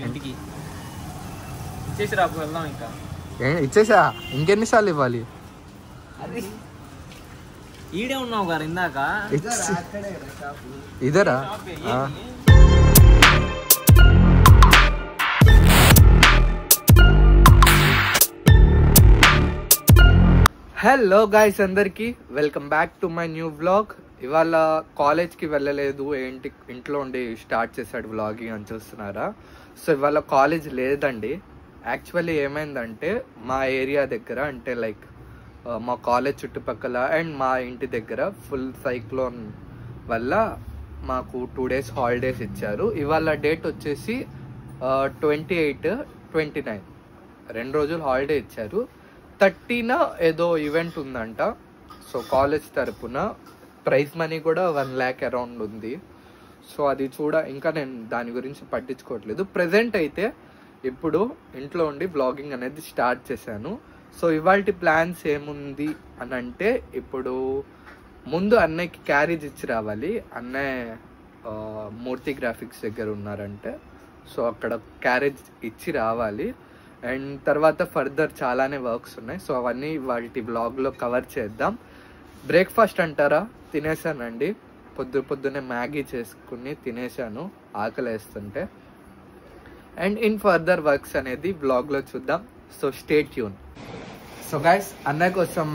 ఇంటికి ఇచ్చేసి రాకు వెళ్దాం. ఇంకా ఇచ్చేసా, ఇంకెన్నిసార్లు ఇవ్వాలి? అది ఈడే ఉన్నావు గారు ఇందాక. ఇదరా హలో గాయ్స్, అందరికి welcome back to my new vlog. ఇవాళ కాలేజ్కి వెళ్ళలేదు, ఇంట్లో ఉండి స్టార్ట్ చేశాడు వ్లాగింగ్ అని చూస్తున్నారా. సో ఇవాళ కాలేజ్ లేదండి. యాక్చువల్లీ ఏమైందంటే మా ఏరియా దగ్గర, అంటే లైక్ మా కాలేజ్ చుట్టుపక్కల అండ్ మా ఇంటి దగ్గర ఫుల్ సైక్లోన్ వల్ల మాకు 2 days హాలిడేస్ ఇచ్చారు. ఇవాళ డేట్ వచ్చేసి 28, 29 2 రోజులు హాలిడే ఇచ్చారు. 30న ఏదో ఈవెంట్ ఉందంట. సో కాలేజ్ తరపున ప్రైజ్ మనీ కూడా 1 lakh అరౌండ్ ఉంది. సో అది ఇంకా నేను దాని గురించి పట్టించుకోవట్లేదు. ప్రెజెంట్ అయితే ఇప్పుడు ఇంట్లో ఉండి వ్లాగింగ్ అనేది స్టార్ట్ చేశాను. సో ఇవాళ ప్లాన్స్ ఏముంది అని అంటే, ఇప్పుడు ముందు అన్నయ్యకి క్యారేజ్ ఇచ్చి రావాలి. అన్నయ్య మూర్తి గ్రాఫిక్స్ దగ్గర ఉన్నారంటే, సో అక్కడ క్యారేజ్ ఇచ్చి రావాలి. అండ్ తర్వాత ఫర్దర్ చాలానే వర్క్స్ ఉన్నాయి. సో అవన్నీ వాటి వ్లాగ్లో కవర్ చేద్దాం. బ్రేక్ఫాస్ట్ అంటారా, తినేసానండి. పొద్దున్నే మ్యాగీ చేసుకుని తినేసాను, ఆకలి వేస్తుంటే. అండ్ ఇన్ ఫర్దర్ వర్క్స్ అనేది వ్లాగ్లో చూద్దాం. So stay tune. So guys, అన్నయ్య కోసం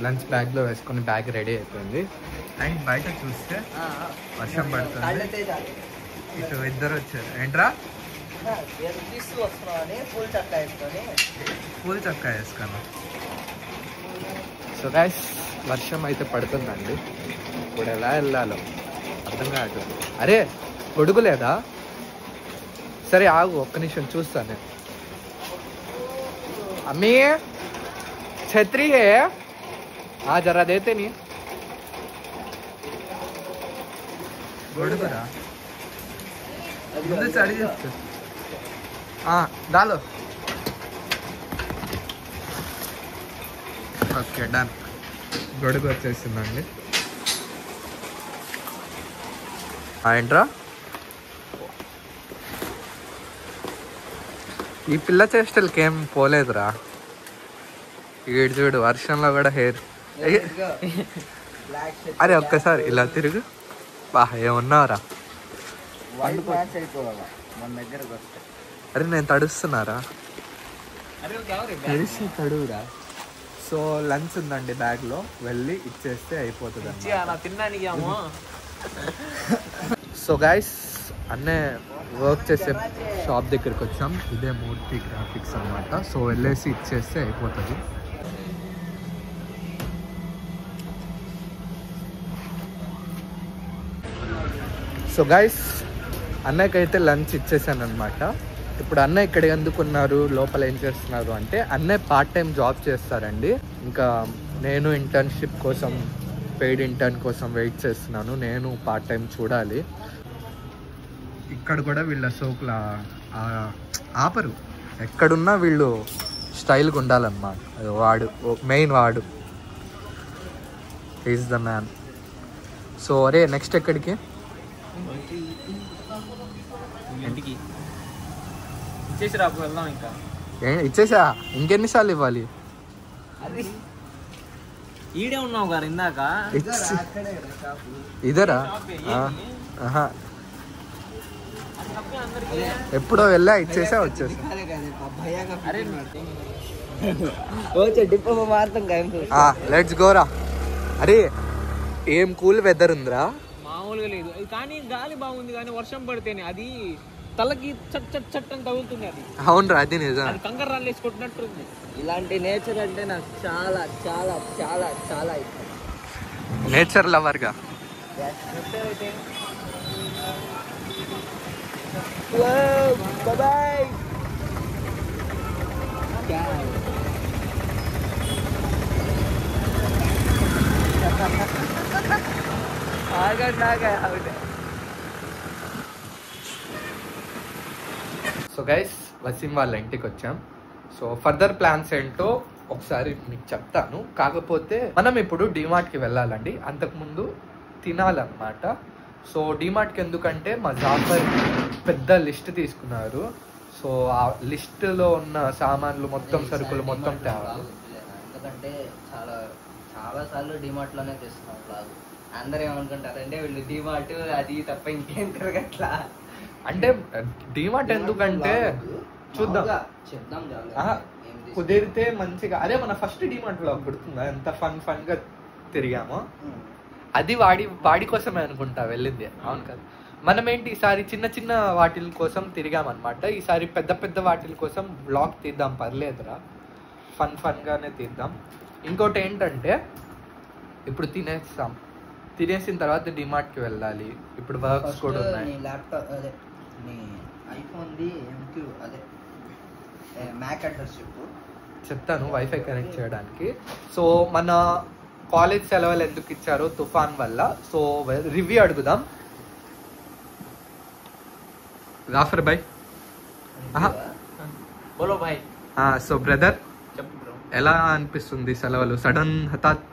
లంచ్ బ్యాగ్లో వేసుకుని బ్యాగ్ రెడీ అయిపోయింది. అండ్ బయట చూస్తే వర్షం పడుతుంది. ఇటు ఇద్దరు వచ్చారు. ఏంట్రా? పూల్ చక్కా వేసుకున్నా. సో గైస్, వర్షం అయితే పడుతుందండి. ఇప్పుడు ఎలా వెళ్ళాలో అర్థం కావట్లేదు. అరే గొడుగు లేదా? సరే ఆగు, ఒక్క నిమిషం చూస్తాను. అమ్మీ ఛత్రీ హే, జరా దేతే నీ గొడుగురా. ముందు చడి చేస్తా దాలో. Okay done. గొడుగు వచ్చేసిందండి. ఏంట్రా ఈ పిల్ల చేష్టలకి ఏం పోలేదురా. ఈడు చూడు, వర్షంలో కూడా హెయిర్. అరే ఒక్కసారి ఇలా తిరుగు. ఏమున్నావురా? అరే నేను తడుస్తున్నారా? తడువురా. సో లంచ్ ఉందండి బ్యాగ్లో, వెళ్ళి ఇచ్చేస్తే అయిపోతుంది. సో గైస్, అన్నే వర్క్ చేసే షాప్ దగ్గరికి వచ్చాం. ఇదే మూర్తి గ్రాఫిక్స్ అన్నమాట. సో వెళ్ళేసి ఇచ్చేస్తే అయిపోతుంది. సో గైస్, అన్నయ్యకైతే లంచ్ ఇచ్చేసాను అనమాట. ఇప్పుడు అన్నయ్య ఇక్కడ ఎందుకున్నారు, లోపల ఏం చేస్తున్నారు అంటే, అన్నయ్య పార్ట్ టైం జాబ్ చేస్తారండి. ఇంకా నేను ఇంటర్న్షిప్ కోసం, పెయిడ్ ఇంటర్న్ కోసం వెయిట్ చేస్తున్నాను. నేను పార్ట్ టైం చూడాలి. ఇక్కడ కూడా వీళ్ళ సోకుల ఆపరు. ఎక్కడున్నా వీళ్ళు స్టైల్గా ఉండాలన్నమాట. వాడు మెయిన్, వాడు ఈజ్ ద మ్యాన్. సో అరే నెక్స్ట్ ఎక్కడికి? ఇంటికి ఇచ్చేసి రాకు వెళ్దాం. ఇంకా ఇచ్చేసా, ఇంకెన్నిసార్లు ఇవ్వాలి? అది ఈడే ఉన్నావు గారు ఇందాక. ఇదరా ఎప్పుడో వెళ్ళా, ఇచ్చేసా, వచ్చేసా. లెట్స్ గోరా. అరే ఏం కూల్ వెదర్ ఉందిరా. మామూలుగా లేదు కానీ, గాలి బాగుంది కానీ వర్షం పడితేనే అది తలకి చట్ చట్ చట్ అని తగులుతుంది. అది అవునరా, అది నిజం. కంకర రాళ్ళేసి కొట్టినట్టుంది. ఇలాంటి నేచర్ అంటే నాకు చాలా చాలా చాలా చాలా ఇష్టం. నేచర్ లవర్గా. సో గైస్, వసీం వాళ్ళ ఇంటికి వచ్చాం. సో ఫర్దర్ ప్లాన్స్ ఏంటో ఒకసారి మీకు చెప్తాను. కాకపోతే మనం ఇప్పుడు డిమార్ట్కి వెళ్ళాలండి. అంతకుముందు తినాలన్నమాట. సో డిమార్ట్కి ఎందుకంటే మా జాఫర్ పెద్ద లిస్ట్ తీసుకున్నారు. సో ఆ లిస్టులో ఉన్న సామాన్లు మొత్తం సరుకులు మొత్తం తేవాలి. ఎందుకంటే చాలా చాలా సార్లు డిమార్ట్లోనే తెస్తున్నాం బ్లాగ్. అందరూ ఏమనుకుంటారంటే వీళ్ళు డిమార్ట్ అది తప్ప ఇంకేం తిరగట్లా అంటే డిమార్ట్ ఎందుకంటే చూద్దాం, చెప్దాం కుదిరితే మంచిగా. అదే మన ఫస్ట్ డిమార్ట్ లో గుర్తుందా ఎంత ఫన్ గా తిరిగామో? అది వాడి కోసమే అనుకుంటా వెళ్ళింది, అవును కదా? మనం ఏంటి ఈసారి చిన్న చిన్న వాటిల కోసం తిరిగామన్నమాట. ఈసారి పెద్ద పెద్ద వాటిల కోసం బ్లాగ్ తీద్దాం, పర్లేదురా, ఫన్ గానే తీద్దాం. ఇంకోటి ఏంటంటే ఇప్పుడు తినేసిన తర్వాత డిమార్ట్కి వెళ్ళాలి. ఇప్పుడు వర్క్స్ కూడా ఉన్నాయి. ల్యాప్టాప్ అదే నీ ఐఫోన్ది ఎంక్యూ అదే మ్యాక్ అడ్రస్ చెప్తాను వైఫై కనెక్ట్ చేయడానికి. సో మన కాలేజ్ సెలవులు ఎందుకు ఇచ్చారో తుఫాన్ వల్ల. సో రివ్యూ అడుగుదాం. జాఫర్ భాయ్, బోలో భాయ్. సో బ్రదర్, చెప్పు బ్రో, ఎలా అనిపిస్తుంది సెలవులు? సడన్ హఠాత్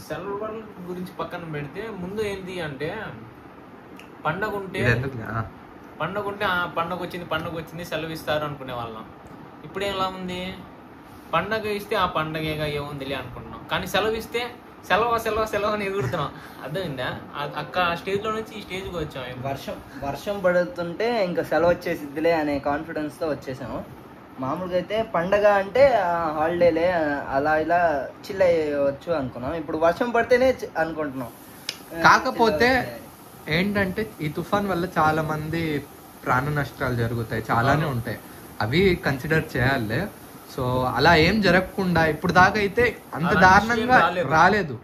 సెలవుల గురించి పక్కన పెడితే ముందు ఏంటి అంటే పండగ ఉంటే పండగ వచ్చింది సెలవు ఇస్తారు అనుకునే వాళ్ళం. ఇప్పుడు ఎలా ఉంది, పండగ ఇస్తే ఆ పండగగా ఏముందిలే అనుకుంటున్నాం, కానీ సెలవు ఇస్తే సెలవు అని ఎగురుతున్నాం. అర్థమైందా? అక్క స్టేజ్ లో నుంచి ఈ స్టేజ్కి వచ్చాం. వర్షం పడుతుంటే ఇంకా సెలవు వచ్చేసిద్దిలే అనే కాన్ఫిడెన్స్ తో వచ్చేసాము. మామూలుగా అయితే పండగ అంటే హాలిడేలే అలా ఇలా చిల్ అయ్యవచ్చు అనుకున్నాం. ఇప్పుడు వర్షం పడితేనే అనుకుంటున్నాం. కాకపోతే ఏంటంటే ఈ తుఫాన్ వల్ల చాలా మంది ప్రాణ నష్టాలు జరుగుతాయి, చాలానే ఉంటాయి, అవి కన్సిడర్ చేయాలి. సో అలా ఏం జరగకుండా ఇప్పుడు దాకా అయితే అంత దారుణంగా రాలేదు.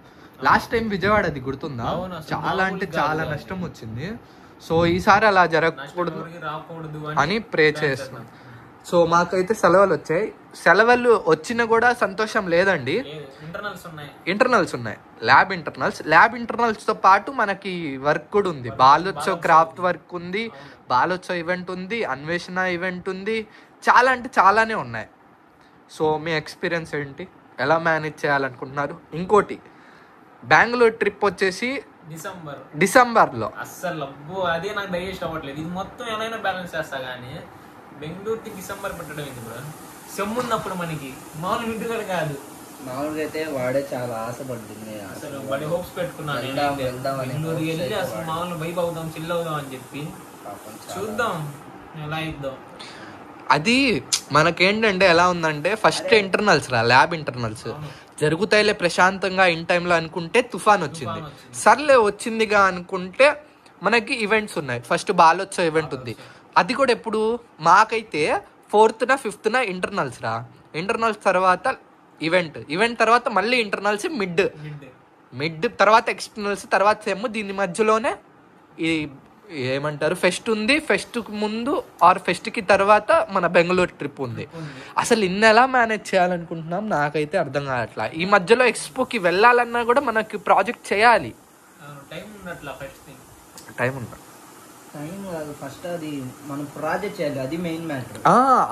లాస్ట్ టైం విజయవాడ అది గుర్తుందా? చాలా అంటే చాలా నష్టం వచ్చింది. సో ఈసారి అలా జరగకూడదు అని ప్రే చేస్తున్నాం. సో మాకైతే సెలవులు వచ్చాయి. సెలవులు వచ్చినా కూడా సంతోషం లేదండి. ఇంటర్నల్స్ ఉన్నాయి, ల్యాబ్ ఇంటర్నల్స్ తో పాటు మనకి వర్క్ కూడా ఉంది. బాలోత్సవ్ క్రాఫ్ట్ వర్క్ ఉంది, బాలోత్సవ్ ఈవెంట్ ఉంది, అన్వేషణ ఈవెంట్ ఉంది, చాలా అంటే చాలానే ఉన్నాయి. సో మీ ఎక్స్పీరియన్స్ ఏంటి, ఎలా మేనేజ్ చేయాలనుకుంటున్నారు? ఇంకోటి బెంగళూరు ట్రిప్ వచ్చేసి డిసెంబర్లో. అస్సలు అదే నాకు డైజెస్ట్ అవ్వట్లేదు. ఇది మొత్తం ఎలా బ్యాలెన్స్ చేస్తా కానీ బెంగళూరుకి డిసెంబర్ పెట్టడం ఏంటి బ్రో? సెమ్ ఉన్నప్పుడు మనకి మామూలు ఇంటికాడ కాదు. మామూలుగా అయితే వాడే చాలా ఆశపడుతుంది, అసలు వాడి హోప్స్ పెట్టుకున్నాను బెంగళూరు వెళ్ళి అసలు మామూలు వైబ్ అవుదాం, చిల్ అవుదాం అని చెప్పి. చూద్దాం ఎలా ఇద్దాం. అది మనకేంటంటే ఎలా ఉందంటే ఫస్ట్ ఇంటర్నల్స్ ల్యాబ్ ఇంటర్నల్స్ జరుగుతాయిలే ప్రశాంతంగా ఇన్ టైంలో అనుకుంటే తుఫాన్ వచ్చింది. సర్లే వచ్చిందిగా అనుకుంటే మనకి ఈవెంట్స్ ఉన్నాయి. ఫస్ట్ బాలోత్సవ్ ఈవెంట్ ఉంది, అది కూడా ఎప్పుడు మాకైతే 4th, 5th ఇంటర్నల్స్ తర్వాత ఈవెంట్ తర్వాత మళ్ళీ ఇంటర్నల్స్ మిడ్ తర్వాత ఎక్స్టర్నల్స్ తర్వాత సెమ్. దీని మధ్యలోనే ఈ ఏమంటారు ఫెస్ట్ ఉంది. ఫెస్ట్ ముందు ఆర్ ఫెస్ట్కి తర్వాత మన బెంగళూరు ట్రిప్ ఉంది. అసలు ఇన్ని ఎలా మేనేజ్ చేయాలనుకుంటున్నాం నాకైతే అర్థం కావట్లా. ఈ మధ్యలో ఎక్స్పోకి వెళ్ళాలన్నా కూడా మనకి ప్రాజెక్ట్ చేయాలి, టైం ఉందా? టైం కాదు, ఫస్ట్ అది మనం ప్రాజెక్ట్ చేయాలి, అది మెయిన్ మ్యాటర్.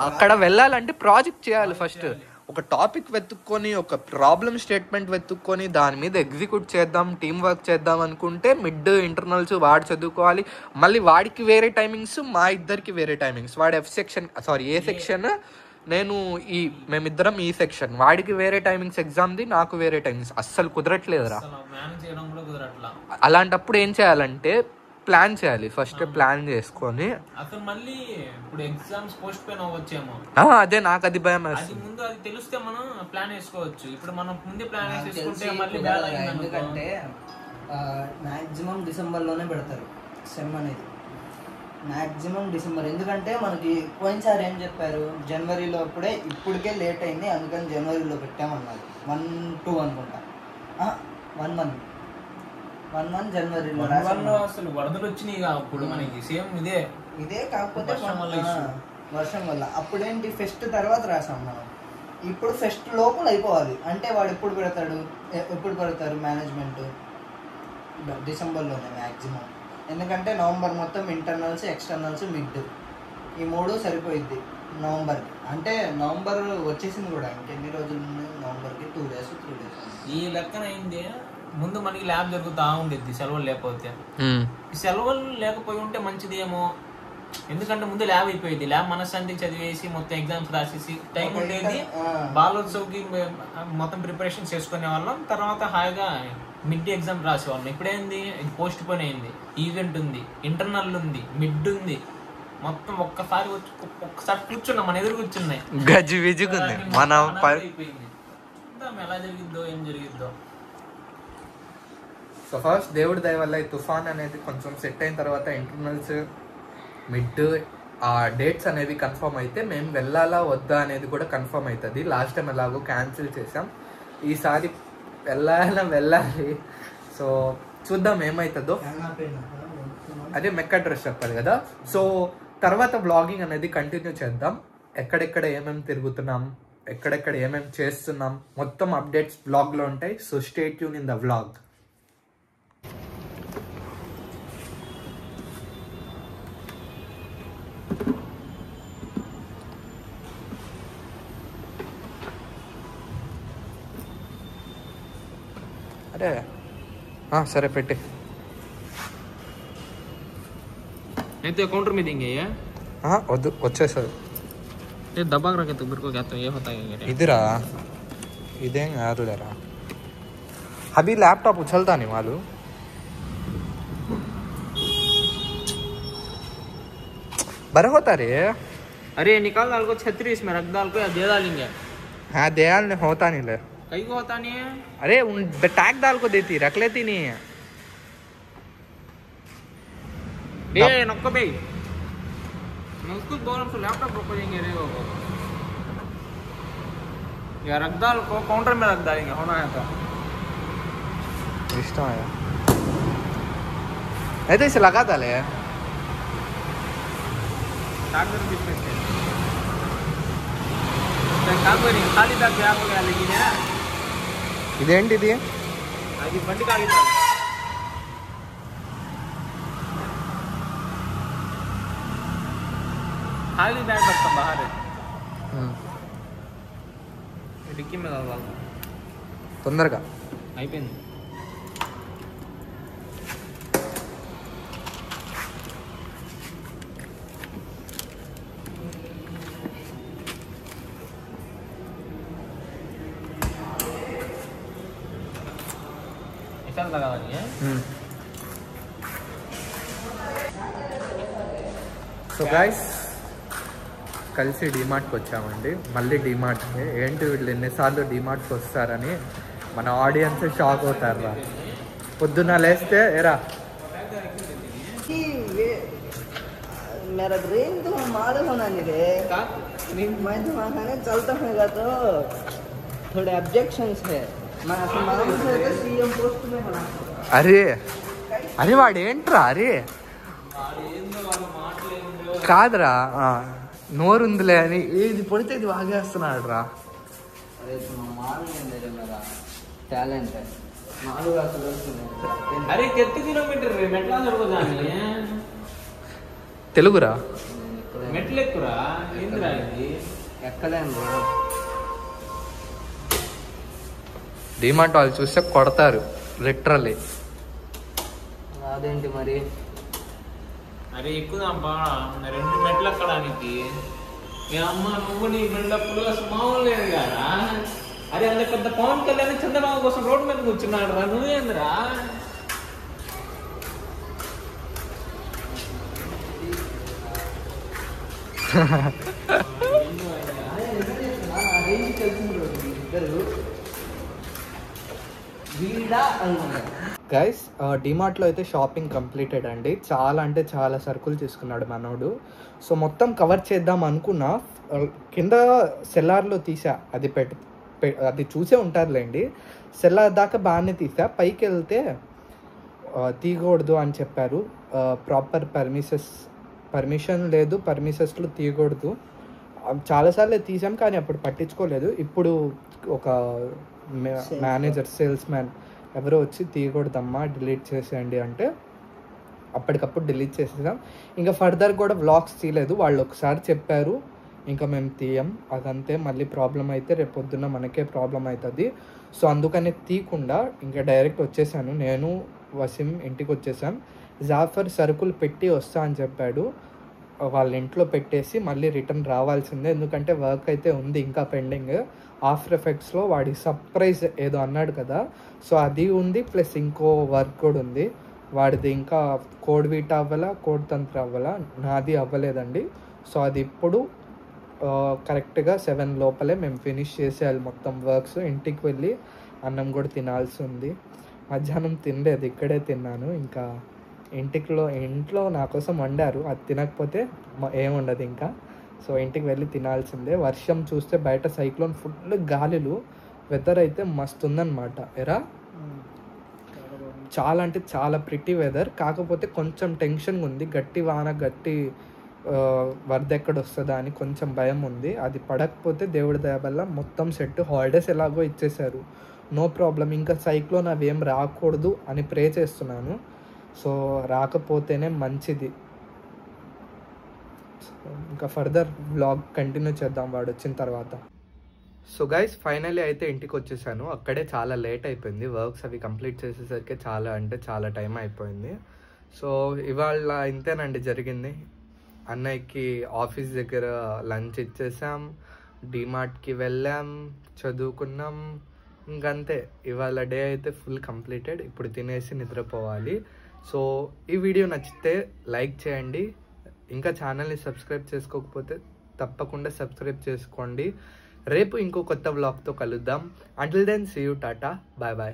అక్కడ వెళ్ళాలంటే ప్రాజెక్ట్ చేయాలి. ఫస్ట్ ఒక టాపిక్ వెతుక్కొని, ఒక ప్రాబ్లమ్ స్టేట్మెంట్ వెతుక్కొని దాని మీద ఎగ్జిక్యూట్ చేద్దాం, టీం వర్క్ చేద్దాం అనుకుంటే మిడ్ ఇంటర్నల్స్ వాడు చదువుకోవాలి. మళ్ళీ వాడికి వేరే టైమింగ్స్, మా ఇద్దరికి వేరే టైమింగ్స్. వాడు ఏ సెక్షన్, మేమిద్దరం ఈ సెక్షన్. వాడికి వేరే టైమింగ్స్ ఎగ్జామ్ది, నాకు వేరే టైమింగ్స్. అస్సలు కుదరట్లేదురా. అలాంటప్పుడు ఏం చేయాలంటే ప్లాన్ చేయాలి. ఫస్ట్ ప్లాన్ చేసుకొని అసలు మళ్ళీ ఇప్పుడు ఎగ్జామ్స్ పోస్ట్ పోన్ అవ్వచ్చేమో. అదే నాకు అది భయం. ముందు అది తెలిస్తే మనం ప్లాన్ వేసుకోవచ్చు. ఇప్పుడు మనం ముందే ప్లాన్ వేసుకుంటే మళ్ళీ ఎందుకంటే మాక్సిమం డిసెంబర్లోనే పెడతారు సెమ్ అనేది, మాక్సిమం డిసెంబర్. ఎందుకంటే మనకి పోయినసారి ఏం చెప్పారు, జనవరిలో అప్పుడే, ఇప్పటికే లేట్ అయింది అందుకని జనవరిలో పెట్టామన్నారు. 1-2 అనుకుంటా, 1 month జనవరిలో. అసలు వరదలు వచ్చినాయి అప్పుడు మనకి సేమ్ ఇదే కాకపోతే వర్షం వల్ల. అప్పుడేంటి ఫెస్ట్ తర్వాత రాసాం మనం. ఇప్పుడు ఫెస్ట్ లోపల అయిపోవాలి అంటే వాడు ఎప్పుడు పెడతారు మేనేజ్మెంట్? డిసెంబర్లోనే మ్యాక్సిమం. ఎందుకంటే నవంబర్ మొత్తం ఇంటర్నల్స్, ఎక్స్టర్నల్స్, మిడ్, ఈ 3 సరిపోయిద్ది నవంబర్కి. అంటే నవంబర్ వచ్చేసింది కూడా, ఇంకెన్ని రోజులు ఉన్నాయి నవంబర్కి? 2 days 3 days. ఈ లెక్కన అయింది ముందు మనకి ల్యాబ్ జరుగుతూ ఉండేది సెలవులు లేకపోతే. ఈ సెలవులు లేకపోయి ఉంటే మంచిదేమో, ఎందుకంటే ముందు ల్యాబ్ అయిపోయింది. ల్యాబ్ మనశ్శాంతికి చదివేసి మొత్తం ఎగ్జామ్స్ రాసేసి టైం ఉండేది. బాలోత్సవ్కి మొత్తం ప్రిపరేషన్ చేసుకునే వాళ్ళం. తర్వాత హాయిగా మిడ్ ఎగ్జామ్ రాసేవాళ్ళం. ఇప్పుడేంది, ఇది పోస్ట్ పోన్ అయింది. ఈవెంట్ ఉంది, ఇంటర్నల్ ఉంది, మిడ్ ఉంది, మొత్తం ఒక్కసారి కూర్చున్నాం, మన ఎదురు కూర్చున్నాయి. గజిబిజిగుంది మన అయిపోయింది. ఎలా జరిగిద్దో ఏం జరిగిద్దో. సో ఫస్ట్ దేవుడి దయ వల్ల ఈ తుఫాన్ అనేది కొంచెం సెట్ అయిన తర్వాత ఇంటర్నల్స్, మిడ్ ఆ డేట్స్ అనేవి కన్ఫర్మ్ అయితే మేము వెళ్ళాలా వద్దా అనేది కూడా కన్ఫర్మ్ అవుతుంది. లాస్ట్ టైం ఎలాగో క్యాన్సిల్ చేసాం, ఈసారి వెళ్ళాలి. సో చూద్దాం ఏమవుతుందో. అదే మెక్క డ్రెస్ చెప్పాలి కదా. సో తర్వాత వ్లాగింగ్ అనేది కంటిన్యూ చేద్దాం. ఎక్కడెక్కడ ఏమేమి తిరుగుతున్నాం, ఎక్కడెక్కడ ఏమేమి చేస్తున్నాం, మొత్తం అప్డేట్స్ వ్లాగ్లో ఉంటాయి. So stay tune in the vlog. అరే సరే పెట్టి అయితే కౌంటర్ మీద ఇంకేయా వద్దు, వచ్చేసారు. దబాక్ రखे तो मेरे को क्या तो ये होता है ఇదిరా, ఇదేం కాదులేరా. అభి ల్యాప్టాప్ ఉछलता नहीं मालूम. बड़ा होता रे. अरे निकाल डाल को 36 में रख डाल को, या दे डालेंगे. हाँ दे डाल होता नहीं ले. कहीं को होता नहीं है. अरे उन टैग डाल को देती, रख लेती नहीं है. ए नक्को बे, मैं उसको दोनों से लैपटॉप रख देंगे रे वो. या रख डाल को काउंटर में रख डालेंगे, होना है तो इष्ट है. ऐसे इसे लगा डाले चार्जर बीच में से तो काम करेंगे. खाली तक क्या हो गया लेकिन है ఇదేంటిది? అది బండి కాగితాలు. खाली बैग रखता बाहर है. डिक्की में डाल తొందరగా అయిపోయింది. ऐसा लगा नहीं है. సో గైస్ కలిసి డీమార్ట్కి వచ్చామండి. మళ్ళీ డీమార్ట్కి. ఏంటి వీళ్ళు ఎన్నిసార్లు డీమార్ట్కి వస్తారని మన ఆడియన్స్ షాక్ అవుతారా. పొద్దున్న లేస్తే ఎరా मेरा ब्रेन तो मारे होना नहीं रे. मैं तो खाने चलता होगा तो थोड़े ऑब्जेक्शंस है. मैं असली मालूम से तो सीएम पोस्ट में बना. అరే వాడేంట్రా? అరే కాదురా, నోరుందిలే అని ఏది పడితే ఇది వాగేస్తున్నాడు రా. अरे तुम मालूम है मेरा टैलेंट है. मालूम है. अरे कितने किलोमीटर रे मेट्ला जरूर जानी है. తెలుగురా? మెట్లు ఎక్కురా. ఏందిరా ఇది? ఎక్కలేను రా. డీమార్ట్ వాళ్ళు చూస్తే కొడతారు లిటరల్లీ. అదేంటి మరి? అరే ఎక్కుదాం బా, 2 మెట్లు ఎక్కడానికి. మీ అమ్మ నువ్వు నీ బిల్డప్లు అసలు మామూలు లేదు కదా. అరే అంత పెద్ద పవన్ కళ్యాణ్ చంద్రబాబు కోసం రోడ్డు మీద కూర్చున్నాడు రా, నువ్వేందిరా? గైస్ డిమార్ట్లో అయితే షాపింగ్ కంప్లీటెడ్ అండి. చాలా అంటే చాలా సరుకులు తీసుకున్నాడు మనోడు. సో మొత్తం కవర్ చేద్దాం అనుకున్నా. కింద సెల్లార్లో తీసా, అది చూసే ఉంటారులేండి. సెల్లార్ దాకా బాగానే తీసా. పైకి వెళ్తే తీయకూడదు అని చెప్పారు. ప్రాపర్ పర్మిషన్ లేదు, పర్మిషన్స్లో తీయకూడదు. చాలాసార్లు తీసాం కానీ అప్పుడు పట్టించుకోలేదు. ఇప్పుడు ఒక మేనేజర్, సేల్స్ మ్యాన్ ఎవరో వచ్చి తీయకూడదమ్మా డిలీట్ చేసేయండి అంటే అప్పటికప్పుడు డిలీట్ చేసేసాం. ఇంకా ఫర్దర్ కూడా వ్లాగ్స్ తీయలేదు. వాళ్ళు ఒకసారి చెప్పారు ఇంకా మేము తీయం. అదంతే, మళ్ళీ ప్రాబ్లం అయితే రేపు పొద్దున్న మనకే ప్రాబ్లం అవుతుంది. సో అందుకని తీయకుండా ఇంకా డైరెక్ట్ వచ్చేసాను. నేను వసీం ఇంటికి వచ్చేసాం. జాఫర్ సరుకులు పెట్టి వస్తా అని చెప్పాడు. వాళ్ళ ఇంట్లో పెట్టేసి మళ్ళీ రిటర్న్ రావాల్సిందే, ఎందుకంటే వర్క్ అయితే ఉంది ఇంకా పెండింగ్. ఆఫ్టర్ ఎఫెక్ట్స్లో వాడి సర్ప్రైజ్ ఏదో అన్నాడు కదా, సో అది ఉంది, ప్లస్ ఇంకో వర్క్ కూడా ఉంది వాడిది. ఇంకా కోడ్ వీటా అవ్వాలా, కోడ్ తంత్ర అవ్వాలా, నాది అవ్వలేదండి. సో అది ఇప్పుడు కరెక్ట్గా 7 లోపలే మేము ఫినిష్ చేసేయాలి మొత్తం వర్క్స్. ఇంటికి వెళ్ళి అన్నం కూడా తినాల్సి ఉంది. మధ్యాహ్నం తినలేదు, ఇక్కడే తిన్నాను. ఇంకా ఇంట్లో నా కోసం వండారు, అది తినకపోతే ఏముండదు ఇంకా. సో ఇంటికి వెళ్ళి తినాల్సిందే. వర్షం చూస్తే బయట సైక్లోన్ ఫుల్ గాలులు, వెదర్ అయితే మస్తు ఉందన్నమాట. ఎరా చాలా అంటే చాలా ప్రిటీ వెదర్. కాకపోతే కొంచెం టెన్షన్గా ఉంది, గట్టి వాన గట్టి వరద ఎక్కడ వస్తుందా అని కొంచెం భయం ఉంది. అది పడకపోతే దేవుడి దయ వల్ల మొత్తం సెట్. హాలిడేస్ ఎలాగో ఇచ్చేసారు, నో ప్రాబ్లం. ఇంకా సైక్లోన్ అవి ఏం రాకూడదు అని ప్రే చేస్తున్నాను. సో రాకపోతేనే మంచిది. ఇంకా ఫర్దర్ వ్లాగ్ కంటిన్యూ చేద్దాం వాడు వచ్చిన తర్వాత. సో గైస్ ఫైనల్లీ అయితే ఇంటికి వచ్చేసాను. అక్కడే చాలా లేట్ అయిపోయింది, వర్క్స్ అవి కంప్లీట్ చేసేసరికి చాలా అంటే చాలా టైం అయిపోయింది. సో ఇవాళ ఇంతేనండి జరిగింది. అన్నయ్యకి ఆఫీస్ దగ్గర లంచ్ ఇచ్చేసాం, డిమార్ట్కి వెళ్ళాం, చదువుకున్నాం, ఇంకంతే. ఇవాళ డే అయితే ఫుల్ కంప్లీటెడ్. ఇప్పుడు తినేసి నిద్రపోవాలి. సో ఈ వీడియో నచ్చితే లైక్ చేయండి. ఇంకా ఛానల్ని సబ్స్క్రైబ్ చేసుకోకపోతే తప్పకుండా సబ్స్క్రైబ్ చేసుకోండి. రేపు ఇంకో కొత్త వ్లాగ్తో కలుద్దాం. Until then see you, tata, bye bye.